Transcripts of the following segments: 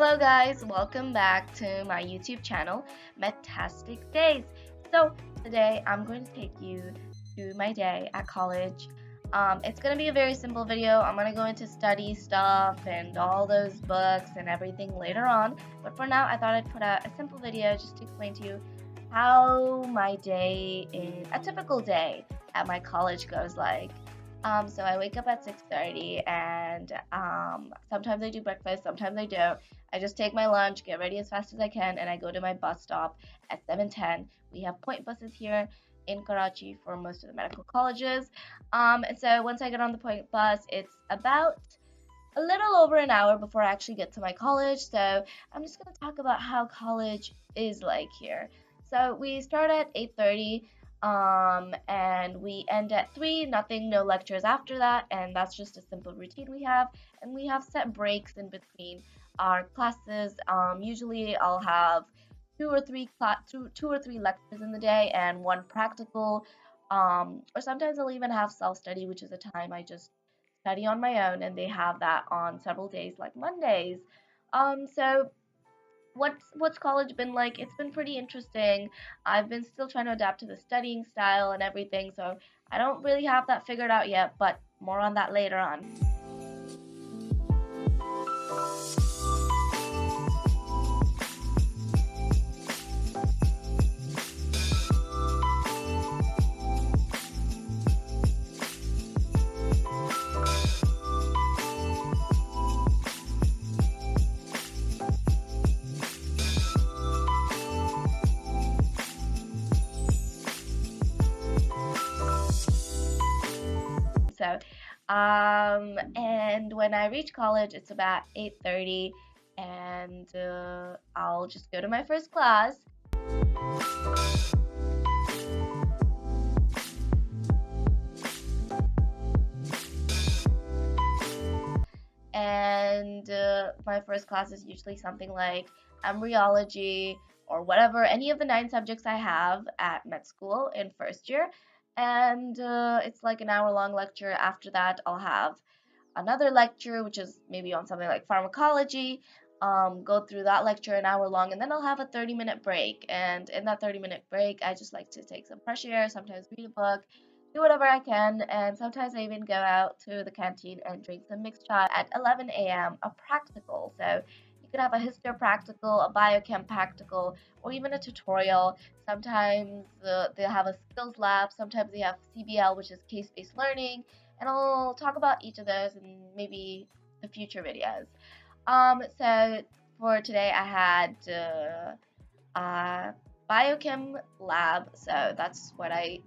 Hello guys, welcome back to my YouTube channel, Medtastic Days. So today I'm going to take you through my day at college. It's going to be a very simple video. I'm going to go into study stuff and all those books and everything later on. But for now, I thought I'd put out a simple video just to explain to you how my day in a typical day at my college goes like. So I wake up at 6:30 and sometimes I do breakfast, sometimes I don't. I just take my lunch, get ready as fast as I can, and I go to my bus stop at 7:10. We have point buses here in Karachi for most of the medical colleges. And so once I get on the point bus, it's about a little over an hour before I actually get to my college. So I'm just going to talk about how college is like here. So we start at 8:30 and we end at 3, no lectures after that, and that's just a simple routine we have. And we have set breaks in between our classes. Usually I'll have two or three lectures in the day and one practical, or sometimes I'll even have self-study, which is a time I just study on my own, and they have that on several days like Mondays. So what's college been like? It's been pretty interesting. I've been still trying to adapt to the studying style and everything, so I don't really have that figured out yet, but more on that later on. So, and when I reach college, it's about 8:30, and I'll just go to my first class. And my first class is usually something like embryology or whatever, any of the 9 subjects I have at med school in first year. And it's like an hour-long lecture. After that, I'll have another lecture, which is maybe on something like pharmacology. Go through that lecture an hour long, and then I'll have a 30-minute break. And in that 30-minute break, I just like to take some fresh air, sometimes read a book, do whatever I can, and sometimes I even go out to the canteen and drink some mixed chai at 11 a.m., a practical. So you could have a histo practical, a biochem practical, or even a tutorial. Sometimes they have a skills lab, sometimes they have CBL, which is case-based learning, and I'll talk about each of those in maybe the future videos. So for today I had biochem lab, so that's what I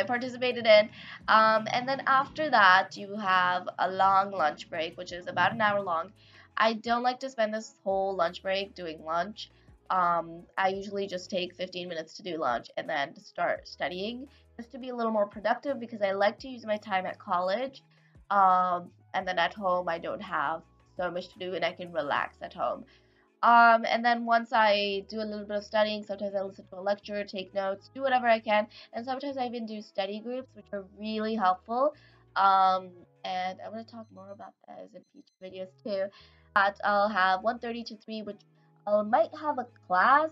participated in. And then after that you have a long lunch break, which is about an hour long. I don't like to spend this whole lunch break doing lunch. I usually just take 15 minutes to do lunch and then start studying, just to be a little more productive, because I like to use my time at college, and then at home I don't have so much to do and I can relax at home. And then once I do a little bit of studying, sometimes I listen to a lecture, take notes, do whatever I can, and sometimes I even do study groups, which are really helpful. And I'm going to talk more about those in future videos too. But I'll have 1:30 to 3, which I might have a class,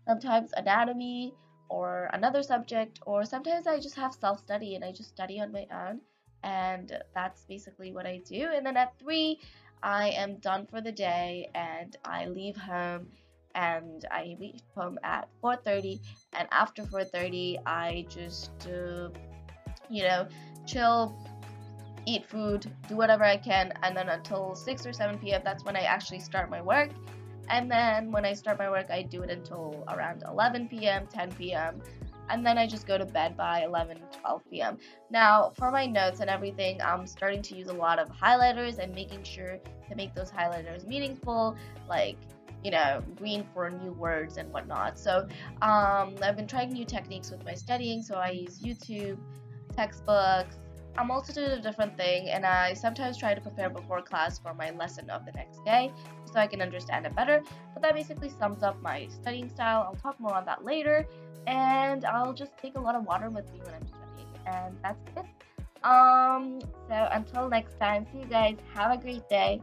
sometimes anatomy or another subject, or sometimes I just have self-study and I just study on my own, and that's basically what I do. And then at 3, I am done for the day and I leave home, and I reach home at 4:30, and after 4:30 I just chill, eat food, do whatever I can, and then until 6 or 7 p.m. that's when I actually start my work. And then when I start my work, I do it until around 11 p.m., 10 p.m., and then I just go to bed by 11, 12 p.m. Now, for my notes and everything, I'm starting to use a lot of highlighters and making sure to make those highlighters meaningful, like, green for new words and whatnot. So I've been trying new techniques with my studying, so I use YouTube, textbooks, a multitude of different things, and I sometimes try to prepare before class for my lesson of the next day so I can understand it better. But that basically sums up my studying style. I'll talk more on that later, and I'll just take a lot of water with me when I'm studying, and that's it. So until next time, see you guys, have a great day.